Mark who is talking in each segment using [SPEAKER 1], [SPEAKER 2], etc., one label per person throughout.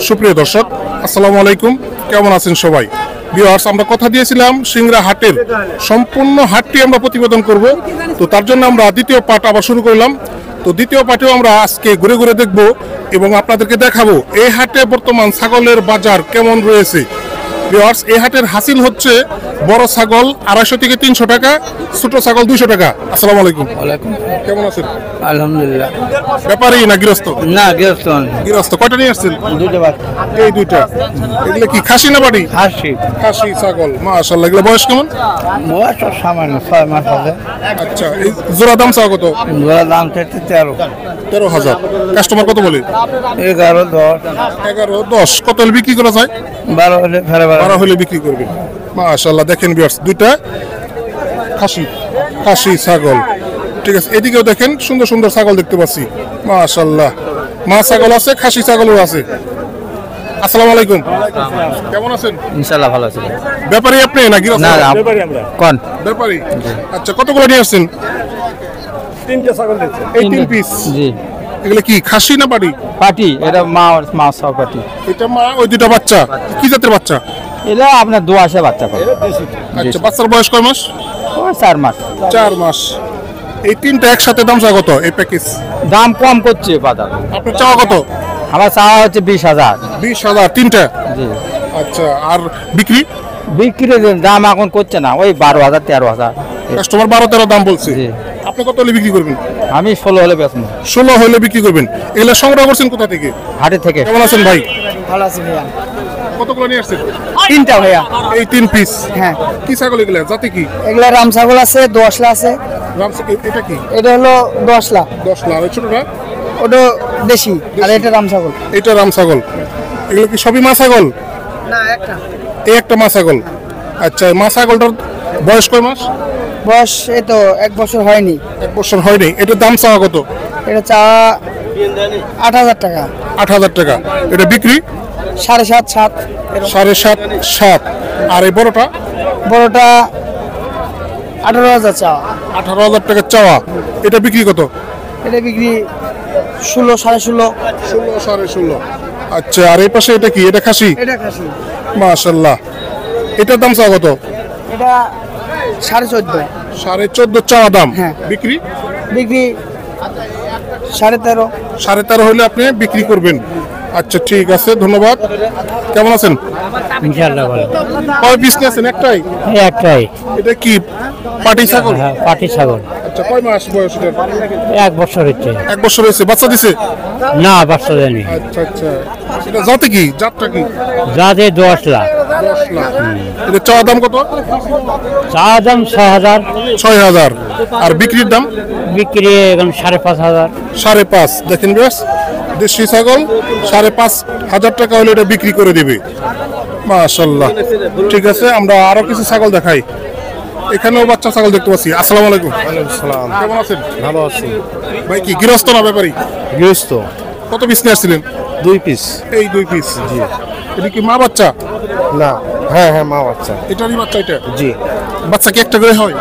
[SPEAKER 1] সুপ্রিয় দর্শক, আসসালামু আলাইকুম। কেমন আছেন সবাই? ভিউয়ার্স, আমরা কথা দিয়েছিলাম সিংড়া হাটের সম্পূর্ণ হাটটি আমরা প্রতিবেদন করব। তো তার জন্য আমরা দ্বিতীয় পার্ট আবার শুরু করলাম। তো দ্বিতীয় পার্টেও আমরা আজকে ঘুরে ঘুরে দেখব এবং আপনাদেরকে দেখাবো এই হাটে বর্তমান ছাগলের বাজার কেমন রয়েছে। ভিউয়ার্স, এই হাটের হাসিল হচ্ছে বড় ছাগল 250 থেকে 300 টাকা, ছোট ছাগল 200 টাকা। আসসালামু আলাইকুম।
[SPEAKER 2] ওয়ালাইকুম
[SPEAKER 1] কেমন আছেন?
[SPEAKER 2] আলহামদুলিল্লাহ।
[SPEAKER 1] ব্যাপারী না গৃহস্থ?
[SPEAKER 2] না গৃহস্থ
[SPEAKER 1] গৃহস্থ। কয়টা নিয়ে আসছেন?
[SPEAKER 2] দুটো বাচ্চা।
[SPEAKER 1] এই দুইটা। এগুলো কি খাসি না বাড়ি?
[SPEAKER 2] হাসি
[SPEAKER 1] খাসি ছাগল, মাশাআল্লাহ। এগুলো বয়স কেমন?
[SPEAKER 2] বয়স সামান্য 6 মাস আছে।
[SPEAKER 1] আচ্ছা, এই জোড়া দাম চাও কত?
[SPEAKER 2] জোড়া দাম চাইছে
[SPEAKER 1] 13,000। কাস্টমার কত বলে?
[SPEAKER 2] 11, 10,
[SPEAKER 1] 11, 10। কত হলে বিক্রি করা যায়?
[SPEAKER 2] 12 হলে ফেরে
[SPEAKER 1] 12 হলে বিক্রি করবে। মাশাআল্লাহ, দেখেন ভিউয়ার্স, দুইটা খাসি ছাগল। ঠিক আছে, এদিকেও দেখেন সুন্দর সুন্দর ছাগল দেখতে পাচ্ছি। মাশাআল্লাহ, মা ছাগল আছে, খাসি ছাগলও আছে। আসসালামু আলাইকুম। কেমন আছেন?
[SPEAKER 2] ইনশাআল্লাহ ভালো আছে।
[SPEAKER 1] ব্যাপারী আপনি না গৃহস্থ?
[SPEAKER 2] না
[SPEAKER 1] ব্যাপারী আমরা।
[SPEAKER 2] কোন
[SPEAKER 1] ব্যাপারী? আচ্ছা, কতগুলো নিয়ে আসছেন?
[SPEAKER 3] 3টা ছাগল দিচ্ছে।
[SPEAKER 1] এই 3 পিস।
[SPEAKER 2] জি
[SPEAKER 1] এগুলো কি খাসি না বাড়ি?
[SPEAKER 2] পাটি, এটা মা সব পাটি।
[SPEAKER 1] এটা মা, ওই দুটো বাচ্চা কি জাতের বাচ্চা?
[SPEAKER 2] এটা আপনার 2 আসে বাচ্চা করে।
[SPEAKER 1] আচ্ছা, বাচ্চার বয়স কয় মাস?
[SPEAKER 2] 4 মাস।
[SPEAKER 1] 4 মাস। এই তিনটা একসাথে দাম চা কত এই প্যাকেজ?
[SPEAKER 2] দাম কম করছে বাজার।
[SPEAKER 1] আপনার চাওয়া কত?
[SPEAKER 2] আমার চাওয়া হচ্ছে 20,000।
[SPEAKER 1] 20,000 তিনটা?
[SPEAKER 2] জি।
[SPEAKER 1] আচ্ছা, আর বিক্রি?
[SPEAKER 2] বিক্রির দাম এখন করছে না, ওই 12,000, 13,000।
[SPEAKER 1] কাস্টমার 12-13 দাম বলছে।
[SPEAKER 2] জি।
[SPEAKER 1] আপনি কত হলে বিক্রি করবেন?
[SPEAKER 2] আমি 16 হলে বেচবো।
[SPEAKER 1] 16 হলে বিক্রি করবেন। এগুলা সংগ্রহ করছেন কোথা থেকে?
[SPEAKER 2] হাটে থেকে।
[SPEAKER 1] কেমন আছেন ভাই?
[SPEAKER 4] ভালো আছি ভাইয়া।
[SPEAKER 1] কতগুলো নিয়ে আসছেন?
[SPEAKER 4] 3টা ভাইয়া।
[SPEAKER 1] এই 3 পিস।
[SPEAKER 4] হ্যাঁ,
[SPEAKER 1] কি ছাগল এগুলা? জাতি কি?
[SPEAKER 4] এগুলা রাম ছাগল আছে, 10লা আছে।
[SPEAKER 1] এটা কি?
[SPEAKER 4] এটা হলো 10লা।
[SPEAKER 1] 10 লাখ। আর ছোটটা?
[SPEAKER 4] ওটা দেশি, আর এটা রাম ছাগল।
[SPEAKER 1] এটা রাম ছাগল। এগুলো কি সবই মা ছাগল?
[SPEAKER 4] না, একটা
[SPEAKER 1] এই একটা মা ছাগল। আচ্ছা, মা ছাগলটার বয়স কয় মাস?
[SPEAKER 4] বয়স এই তো 1 বছর হয়নি।
[SPEAKER 1] 1 বছর হয়নি। এটার দাম চাওয়া কত?
[SPEAKER 4] এটা চা 8,000 টাকা।
[SPEAKER 1] 8,000 টাকা। এটা বিক্রি?
[SPEAKER 4] 7.5, 7।
[SPEAKER 1] 7.5, 7। আর এই বড়টা?
[SPEAKER 4] বড়টা 18,000 চা।
[SPEAKER 1] 18,000 টাকা চাওয়া। এটা বিক্রি কত?
[SPEAKER 4] এটা বিক্রি 16, 16.5।
[SPEAKER 1] 16, 16.5। আচ্ছা, আর এই পাশে এটা কি? এটা খাসি?
[SPEAKER 4] এটা খাসি।
[SPEAKER 1] মাশাআল্লাহ। এটার দাম চাওয়া কত?
[SPEAKER 4] এটা 14.5।
[SPEAKER 1] 14.5 চাওয়া দাম।
[SPEAKER 4] হ্যাঁ।
[SPEAKER 1] বিক্রি?
[SPEAKER 4] বিক্রি 13.5।
[SPEAKER 1] 13.5 হলে আপনি বিক্রি করবেন। আচ্ছা, ঠিক আছে, ধন্যবাদ। কেমন আছেন?
[SPEAKER 2] ইনশাআল্লাহ ভালো।
[SPEAKER 1] কয় পিস নিয়েছেন? একটাই?
[SPEAKER 2] একটাই।
[SPEAKER 1] এটা কি পাটি ছাগল?
[SPEAKER 2] হ্যাঁ, পাটি ছাগল।
[SPEAKER 1] আচ্ছা, কয় মাস বয়স এটার?
[SPEAKER 2] 1 বছর হচ্ছে।
[SPEAKER 1] 1 বছর হয়েছে। বাচ্চা দিছে?
[SPEAKER 2] না, বাচ্চা দেয়নি।
[SPEAKER 1] আচ্ছা আচ্ছা। এটা জাতে কি? জাতটা কি?
[SPEAKER 2] যাতে 10 লাখ।
[SPEAKER 1] 10 লাখ। এটা চাওয়া দাম কত?
[SPEAKER 2] চা দাম 6,000।
[SPEAKER 1] 6,000। আর বিক্রির দাম?
[SPEAKER 2] বিক্রি এখন 5,500।
[SPEAKER 1] 5.5। দেখেন বেশ, দেশি ছাগল 5,500 টাকা হলে এটা বিক্রি করে দিবে। মাশাআল্লাহ। ঠিক আছে, আমরা আরো কিছু ছাগল দেখাই। এখানেও বাচ্চা ছাগল দেখতে পাচ্ছি। আসসালামু আলাইকুম।
[SPEAKER 3] ওয়ালাইকুম সালাম।
[SPEAKER 1] কেমন আছেন?
[SPEAKER 3] ভালো আছি।
[SPEAKER 1] ভাই কি গৃহস্থ না ব্যাপারী?
[SPEAKER 3] গৃহস্থ।
[SPEAKER 1] কত পিস নিয়ে আসছিলেন?
[SPEAKER 3] 2 পিস।
[SPEAKER 1] এই 2 পিস। জি। এটা কি মা বাচ্চা?
[SPEAKER 3] না, হ্যাঁ হ্যাঁ, মা বাচ্চা।
[SPEAKER 1] এটারই বাচ্চা এটা?
[SPEAKER 3] জি।
[SPEAKER 1] বাচ্চা কি একটা করে হয়?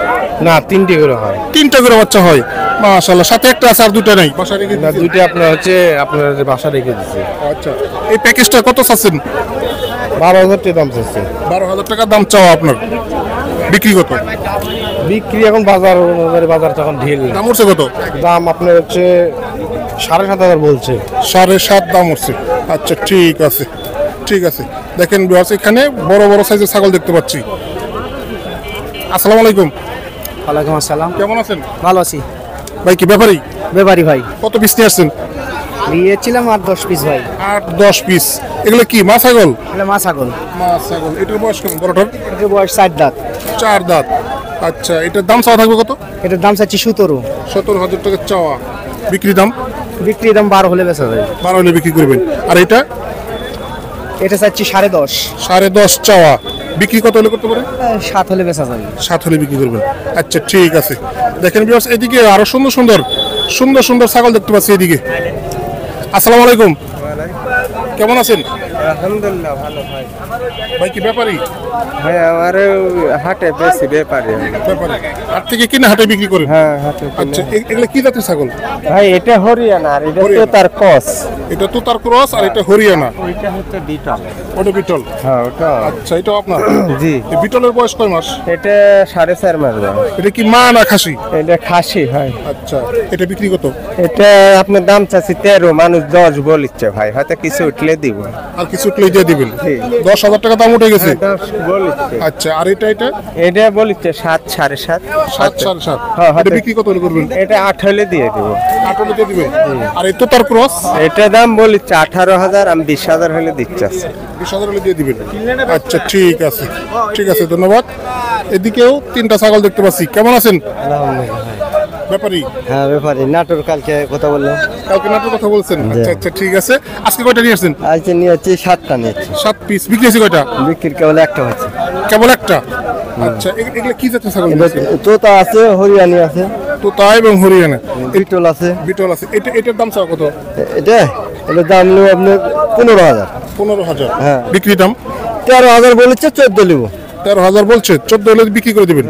[SPEAKER 3] না, 3টে করে হয়।
[SPEAKER 1] 3টা করে বাচ্চা হয়। মাশাআল্লাহ। সাথে একটা আছে আর দুটো নাই? বাসায় রেখে
[SPEAKER 3] না,
[SPEAKER 1] দিয়েছেন?
[SPEAKER 3] 2টে আপনার হচ্ছে আপনার বাসা রেখে দিচ্ছে।
[SPEAKER 1] আচ্ছা, এই প্যাকেজটা কত চাচ্ছেন?
[SPEAKER 3] 12,000 টাকা দাম চাচ্ছে।
[SPEAKER 1] 12,000 টাকা দাম চাওয়া আপনার। বিক্রি কত?
[SPEAKER 3] বিক্রি এখন বাজার অনুযায়ী, বাজার তখন ঢিল।
[SPEAKER 1] দাম উঠছে কত?
[SPEAKER 3] দাম আপনার হচ্ছে 7,500 বলছে।
[SPEAKER 1] 7.5 দাম উঠছে। আচ্ছা, ঠিক আছে ঠিক আছে। দেখেন ভিউয়ার্স, এখানে বড় বড় সাইজের ছাগল দেখতে পাচ্ছি। আসসালামু আলাইকুম।
[SPEAKER 4] ওয়ালাইকুম আসসালাম।
[SPEAKER 1] কেমন আছেন?
[SPEAKER 4] ভালো আছি
[SPEAKER 1] ভাই কি ব্যাপারী?
[SPEAKER 4] ব্যাপারী ভাই।
[SPEAKER 1] কত পিস নিয়ে আসছেন?
[SPEAKER 4] নিয়েছিলাম আর 10 পিস ভাই।
[SPEAKER 1] 8-10 পিস। এগুলো কি মা ছাগল?
[SPEAKER 4] এটা মা ছাগল।
[SPEAKER 1] মা ছাগল। এটার বয়স কেমন বড়টার?
[SPEAKER 4] এটার বয়স 4 দাঁত।
[SPEAKER 1] 4 দাঁত। আচ্ছা, এটার দাম চাওয়া থাকবে কত?
[SPEAKER 4] এটার দাম চাচ্ছি 17।
[SPEAKER 1] 17,000 টাকা চাওয়া। বিক্রি দাম?
[SPEAKER 4] বিক্রি দাম 12 হলে বেচা যায়।
[SPEAKER 1] 12 হলে বিক্রি করবেন। আর এটা?
[SPEAKER 4] এটা চাচ্ছি 10.5।
[SPEAKER 1] 10.5 চাওয়া। বিক্রি কত হলে করতে পারে?
[SPEAKER 4] 7 হলে বেচা যাবে।
[SPEAKER 1] 7 হলে বিক্রি করবেন। আচ্ছা, ঠিক আছে। দেখেন ভিউয়ার্স, এদিকে আরো সুন্দর সুন্দর ছাগল দেখতে পাচ্ছি এদিকে। আসসালামু আলাইকুম। কেমন আছেন?
[SPEAKER 3] আলহামদুলিল্লাহ ভালো ভাই।
[SPEAKER 1] ভাই কি ব্যাপারী?
[SPEAKER 3] ভাই আমার হাটে বেশি ব্যাপারে।
[SPEAKER 1] ব্যাপারী হাট থেকে কিনে হাটে বিক্রি করেন?
[SPEAKER 3] হ্যাঁ হাটে।
[SPEAKER 1] আচ্ছা এগুলো কি জাতের ছাগল?
[SPEAKER 3] ভাই এটা হরিয়ানা আর এটা
[SPEAKER 1] হরিয়ানা।
[SPEAKER 3] তো তার কস।
[SPEAKER 1] এটা তো তার ক্রস আর এটা হরিয়ানা।
[SPEAKER 3] ওইটা হচ্ছে বিটল।
[SPEAKER 1] ওটা বিটল।
[SPEAKER 3] হ্যাঁ ওটা।
[SPEAKER 1] আচ্ছা এটা আপনার?
[SPEAKER 3] জি।
[SPEAKER 1] এই বিটলের বয়স কয় মাস?
[SPEAKER 3] এটা 4.5 মাস দাম।
[SPEAKER 1] এটা কি মা না খাসি?
[SPEAKER 3] এটা খাসি হয়।
[SPEAKER 1] আচ্ছা এটা বিক্রি কত?
[SPEAKER 3] এটা আপনার দাম চাচ্ছি 13, মানুষ 10 বলিচ্ছে ভাই, হয়তো কিছু উঠলে দিব।
[SPEAKER 1] আর কিছু উঠলেই দিয়ে দিবেন?
[SPEAKER 3] জি।
[SPEAKER 1] 10,000 টাকা দাম উঠে গেছে।
[SPEAKER 3] 10 বলিচ্ছে।
[SPEAKER 1] আচ্ছা আর এটা
[SPEAKER 3] এটা বলিচ্ছে 7, 7.5।
[SPEAKER 1] 7, 7.5।
[SPEAKER 3] হ্যাঁ,
[SPEAKER 1] এটা বিক্রি কত হলে করবেন?
[SPEAKER 3] এটা 8 হলে দিয়ে দিব।
[SPEAKER 1] 8 হলে দিয়ে দিবেন। আর এই তো তার ক্রস?
[SPEAKER 3] এটা দাম বলিচ্ছে 18,000, আমি 20,000 হলে দিচ্ছি।
[SPEAKER 1] 20,000 হলে দিয়ে দিবেন। আচ্ছা ঠিক আছে, ঠিক আছে ধন্যবাদ। এদিকেও 3টা ছাগল দেখতে পাচ্ছি। কেমন আছেন? ব্যাপারী?
[SPEAKER 4] হ্যাঁ ব্যাপারে নাটোর কালকে কথা বললাম।
[SPEAKER 1] কালকে নাটোর কথা বলছেন? আচ্ছা আচ্ছা ঠিক আছে। আজকে কয়টা নিয়ে আসছেন?
[SPEAKER 4] আজকে নিয়েছি 7টা নিয়েছি,
[SPEAKER 1] 7 পিস। বিক্রি হয়েছে কয়টা?
[SPEAKER 4] বিক্রির কেবল একটা হচ্ছে।
[SPEAKER 1] কেবল একটা? আচ্ছা এগুলো কি জাতের ছাগল?
[SPEAKER 4] তোতা আছে, হরিয়ানি আছে,
[SPEAKER 1] তোতা এবং হরিয়ানা।
[SPEAKER 4] বিটল আছে।
[SPEAKER 1] বিটল আছে। এটার দাম চাও কত?
[SPEAKER 4] এটা এটার দাম নেব আপনার 15,000।
[SPEAKER 1] 15,000।
[SPEAKER 4] হ্যাঁ।
[SPEAKER 1] বিক্রি দাম?
[SPEAKER 4] 13,000 বলেছে, 14 নেব।
[SPEAKER 1] 13,000 বলছে, 14 হলে বিক্রি করে দিবেন।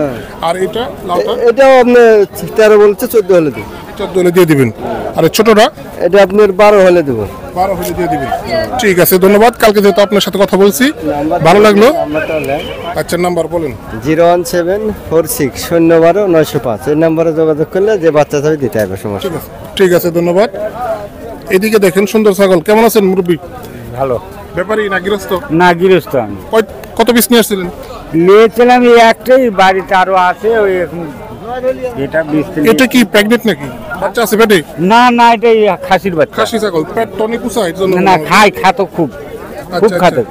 [SPEAKER 1] আর এটা লাউটা?
[SPEAKER 4] এটাও আপনার 13 বলেছে, 14 হলে দেবো।
[SPEAKER 1] 14 হলে দিয়ে দিবেন। আর এই ছোটটা?
[SPEAKER 4] এটা আপনার 12 হলে দেবো।
[SPEAKER 1] 12 হলে দিয়ে দিবেন। ঠিক আছে ধন্যবাদ। কালকে যেহেতু আপনার সাথে কথা বলছি ভালো লাগলো। আচ্ছা নাম্বার বলেন।
[SPEAKER 4] 01746 012 905। এই নাম্বারে যোগাযোগ করলে যে বাচ্চা চাবি দিতে হবে সমস্যা।
[SPEAKER 1] ঠিক আছে, ঠিক আছে ধন্যবাদ। এদিকে দেখেন সুন্দর ছাগল। কেমন আছেন মুরব্বী?
[SPEAKER 3] ভালো।
[SPEAKER 1] ব্যাপারী না গৃহস্থ?
[SPEAKER 3] না গৃহস্থ আমি।
[SPEAKER 1] কত পিস নিয়ে আসছিলেন?
[SPEAKER 3] নিয়েছিলাম এই একটাই, বাড়িতে আরো আছে ওই এটা 20।
[SPEAKER 1] এটা কি প্রেগনেন্ট নাকি? বাচ্চা আছে পেটে?
[SPEAKER 3] না না এটা খাসির বাচ্চা।
[SPEAKER 1] খাসি ছাগল। পেট টনিক উঁচা এর জন্য?
[SPEAKER 3] না খাতো খুব
[SPEAKER 1] আচ্ছা,
[SPEAKER 3] খাতো।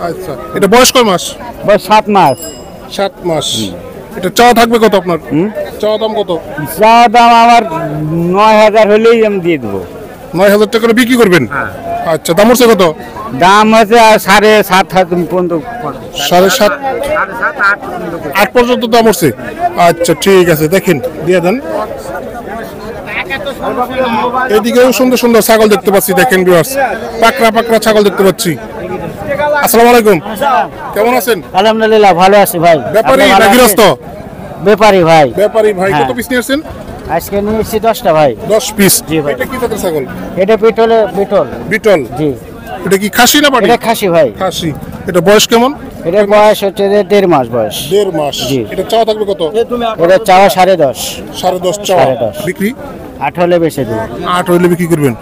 [SPEAKER 1] আচ্ছা এটা বয়স কয় মাস?
[SPEAKER 3] বয়স 7 মাস।
[SPEAKER 1] 7 মাস। এটা চাওয়া থাকবে কত আপনার? চাওয়া দাম কত?
[SPEAKER 3] যা দাম আমার 9,000 হলেই আমি দিয়ে দেবো।
[SPEAKER 1] 9,000 টাকা করে বিক্রি করবেন? আচ্ছা দাম হচ্ছে কত?
[SPEAKER 3] দাম হচ্ছে 7.5 পর্যন্ত।
[SPEAKER 1] 7.5 8 পর্যন্ত দাম হচ্ছে। আচ্ছা ঠিক আছে দেখেন দিয়ে দেন। এদিকেও সুন্দর সুন্দর ছাগল দেখতে পাচ্ছি। দেখেন ভিউয়ার্স, পাকড়া পাকড়া ছাগল দেখতে পাচ্ছি। আসসালামু আলাইকুম, কেমন আছেন?
[SPEAKER 2] আলহামদুলিল্লাহ ভালো আছি ভাই।
[SPEAKER 1] ব্যাপারী না গৃহস্থ?
[SPEAKER 2] ব্যাপারী ভাই।
[SPEAKER 1] ব্যাপারী ভাই।
[SPEAKER 2] হ্যাঁ।
[SPEAKER 1] কত পিস নিয়ে আসছেন?
[SPEAKER 2] আজকে নিয়েছি 10টা ভাই।
[SPEAKER 1] 10 পিস।
[SPEAKER 2] জি ভাই।
[SPEAKER 1] এটা কি জাতের ছাগল?
[SPEAKER 2] এটা বিটল।
[SPEAKER 1] বিটল।
[SPEAKER 2] জি।
[SPEAKER 1] এটা কি খাসি না পাটি?
[SPEAKER 2] এটা খাসি ভাই।
[SPEAKER 1] খাসি। এটা বয়স কেমন?
[SPEAKER 2] এটা বয়স হচ্ছে যে 1.5 মাস বয়স।
[SPEAKER 1] 1.5 মাস।
[SPEAKER 2] জি।
[SPEAKER 1] এটা চাওয়া থাকবে কত?
[SPEAKER 2] এটা চাওয়া 10.5।
[SPEAKER 1] 10.5 চাওয়া।
[SPEAKER 2] 10.5
[SPEAKER 1] বিক্রি?
[SPEAKER 2] 8 হলে বেচে দেবো।
[SPEAKER 1] 8 হইলে বিক্রি করবেন।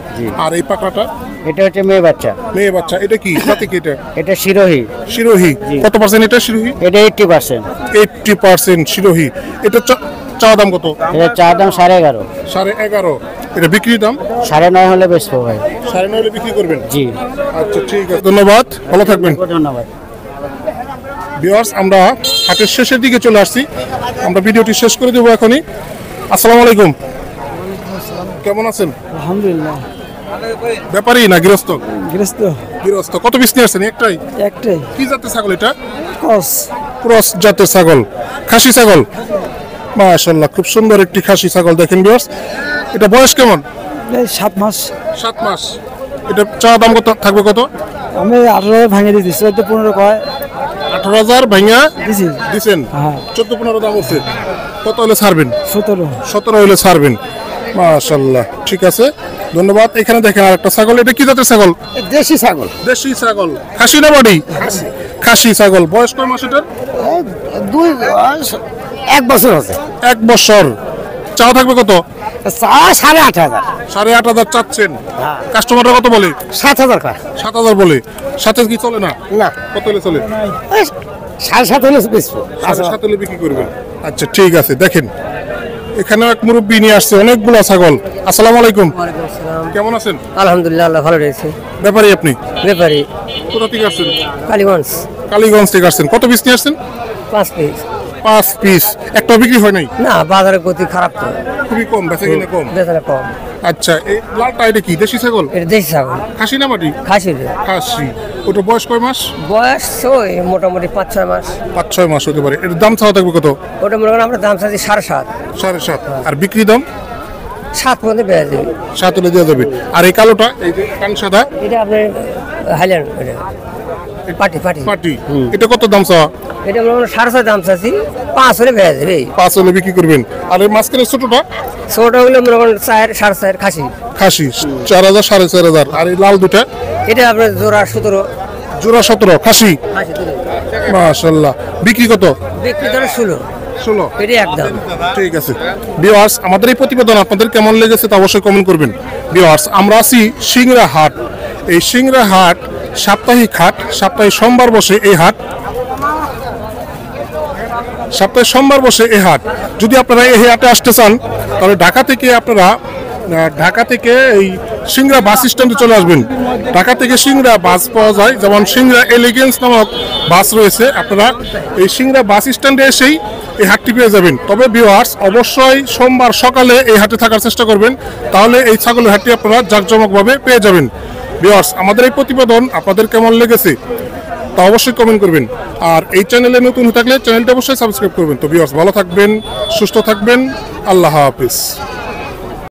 [SPEAKER 1] আর এই পাকড়াটা?
[SPEAKER 2] এটা হচ্ছে মেয়ে বাচ্চা।
[SPEAKER 1] মেয়ে বাচ্চা। এটা কি জাতি কি? এটা
[SPEAKER 2] এটা শিরোহী।
[SPEAKER 1] শিরোহী।
[SPEAKER 2] জি।
[SPEAKER 1] কত পার্সেন্ট এটা শিরোহী?
[SPEAKER 2] এটা 80%।
[SPEAKER 1] 80% শিরোহী। এটা চাওয়া দাম কত?
[SPEAKER 2] এটা চার দাম 11.5।
[SPEAKER 1] 11.5। এটা বিক্রি দাম?
[SPEAKER 2] 9.5 হলে বেচবো ভাই।
[SPEAKER 1] 9.5 হলে বিক্রি করবেন?
[SPEAKER 2] জি।
[SPEAKER 1] আচ্ছা ঠিক আছে ধন্যবাদ, ভালো থাকবেন।
[SPEAKER 2] ধন্যবাদ।
[SPEAKER 1] ভিউয়ার্স আমরা হাটের শেষের দিকে চলে আসছি, আমরা ভিডিওটি শেষ করে দেবো এখনই। আসসালামু আলাইকুম, কেমন আছেন?
[SPEAKER 4] আলহামদুলিল্লাহ।
[SPEAKER 1] ব্যাপারী না গৃহস্থ?
[SPEAKER 4] গৃহস্থ।
[SPEAKER 1] গৃহস্থ। কত পিস নিয়ে আসছেন? একটাই?
[SPEAKER 4] একটাই।
[SPEAKER 1] কি জাতের ছাগল এটা?
[SPEAKER 4] কস।
[SPEAKER 1] ক্রস জাতের ছাগল, খাসি ছাগল। মাশাআল্লাহ খুব সুন্দর একটি খাসি ছাগল। দেখেন ভিউয়ার্স, এটা বয়স কেমন?
[SPEAKER 4] 7 মাস।
[SPEAKER 1] 7 মাস। এটা চা দাম কত থাকবে? কত?
[SPEAKER 4] আমি 18 ভাঙে দিয়েছি, 14-15 কয়।
[SPEAKER 1] 18,000 ভাঙা
[SPEAKER 4] দিছি।
[SPEAKER 1] দিছেন?
[SPEAKER 4] হ্যাঁ।
[SPEAKER 1] 14-15 দাম হচ্ছে। কত হলে ছাড়বেন?
[SPEAKER 4] 17।
[SPEAKER 1] 17 হলে ছাড়বেন। মাশাআল্লাহ ঠিক আছে ধন্যবাদ। এখানে দেখেন আরেকটা ছাগল। এটা কি জাতের ছাগল?
[SPEAKER 4] দেশি ছাগল।
[SPEAKER 1] দেশি ছাগল। খাসি না বাড়ি? খাসি ছাগল। বয়স কয় মাস এটার?
[SPEAKER 4] 1 বছর আছে।
[SPEAKER 1] 1 বছর। চা থাকবে কত?
[SPEAKER 4] 8,500।
[SPEAKER 1] 8,500 চাচ্ছেন। কাস্টমাররা কত বলে?
[SPEAKER 4] 7,000 কয়।
[SPEAKER 1] 7,000 বলে। সাথে কি চলে না?
[SPEAKER 4] না।
[SPEAKER 1] কত হলে চলে?
[SPEAKER 4] 7.5 হলে বেচবো।
[SPEAKER 1] 7,500 হলে বিক্রি করবেন। আচ্ছা ঠিক আছে। দেখেন এখানে এক মুরব্বী নিয়ে আসছে অনেকগুলো ছাগল। আসসালামু আলাইকুম, কেমন আছেন?
[SPEAKER 4] আলহামদুলিল্লাহ, আল্লাহ ভালো রয়েছে।
[SPEAKER 1] ব্যাপারী আপনি?
[SPEAKER 4] ব্যাপারী।
[SPEAKER 1] কোথা থেকে আসছেন?
[SPEAKER 4] কালীগঞ্জ।
[SPEAKER 1] কালীগঞ্জ থেকে আসছেন। কত পিস নিয়ে আসছেন?
[SPEAKER 4] 5 পিস।
[SPEAKER 1] 5 পিস। একটা বিক্রি হয় নাই?
[SPEAKER 4] না, বাজারের গতি খারাপ তো,
[SPEAKER 1] খুবই কম, বেচা কিনা কম।
[SPEAKER 4] বেচারা কম।
[SPEAKER 1] আচ্ছা এই লালটা এটা কি দেশি ছাগল?
[SPEAKER 4] এটা দেশি ছাগল।
[SPEAKER 1] খাসি না মাটি?
[SPEAKER 4] খাসি।
[SPEAKER 1] খাসি। ওটা বয়স কয় মাস?
[SPEAKER 4] বয়স ওই মোটামুটি 5-6 মাস।
[SPEAKER 1] 5-6 মাস হতে পারে। এর দাম চাওয়া থাকবে কত?
[SPEAKER 4] ওটা মনে করেন আমরা দাম চাচ্ছি 7.5।
[SPEAKER 1] 7.5। আর বিক্রি দাম?
[SPEAKER 3] 7 মধ্যে বেড়ে যাবে।
[SPEAKER 1] 7 হলে দেওয়া যাবে। আর এই কালোটা এই যে কান সাদা
[SPEAKER 3] এটা আপনার হাইল্যান্ড পাটি পাটি
[SPEAKER 1] পাটি, এটা কত দাম চাওয়া?
[SPEAKER 3] এটা আমরা 6.5 দাম চাচ্ছি, 5 হলে বেড়ে যাবে।
[SPEAKER 1] 5 হলে বিক্রি করবেন। আর এই মাঝখানে ছোটটা
[SPEAKER 3] ছোট হলে আমরা 4 4.5 খাসি।
[SPEAKER 1] খাসি 4000 4.5 আর এই লাল দুটা
[SPEAKER 3] এটা আপনার জোড়া 17।
[SPEAKER 1] জোড়া 17 খাসি।
[SPEAKER 3] খাসি দুটো
[SPEAKER 1] মাশাআল্লাহ। বিক্রি কত?
[SPEAKER 3] বিক্রি ধরে 16। এটা একদম
[SPEAKER 1] ঠিক আছে। ভিউয়ার্স, আমাদের এই প্রতিবেদন আপনাদের কেমন লেগেছে তা অবশ্যই কমেন্ট করবেন। ভিউয়ার্স, আমরা আছি সিংড়া হাট। এই সিংড়া হাট সাপ্তাহিক হাট, সপ্তাহে সোমবার বসে এই হাট। সপ্তাহে সোমবার বসে এই হাট। যদি আপনারা এই হাটে আসতে চান তাহলে ঢাকা থেকে এই সিংড়া বাস স্ট্যান্ডে চলে আসবেন। ঢাকা থেকে সিংড়া বাস পাওয়া যায়, যেমন সিংড়া এলিগেন্স নামক বাস রয়েছে। আপনারা এই সিংড়া বাস স্ট্যান্ডে এসেই এই হাটটি পেয়ে যাবেন। তবে ভিউয়ার্স, অবশ্যই সোমবার সকালে এই হাটে থাকার চেষ্টা করবেন, তাহলে এই ছাগলের হাটটি আপনারা জাঁকজমকভাবে পেয়ে যাবেন। ভিউয়ার্স, আমাদের এই প্রতিবেদন আপনাদের কেমন লেগেছে তা অবশ্যই কমেন্ট করবেন। আর এই চ্যানেলে নতুন হয়ে থাকলে চ্যানেলটা অবশ্যই সাবস্ক্রাইব করবেন। তো ভিউয়ার্স, ভালো থাকবেন, সুস্থ থাকবেন। আল্লাহ হাফেজ।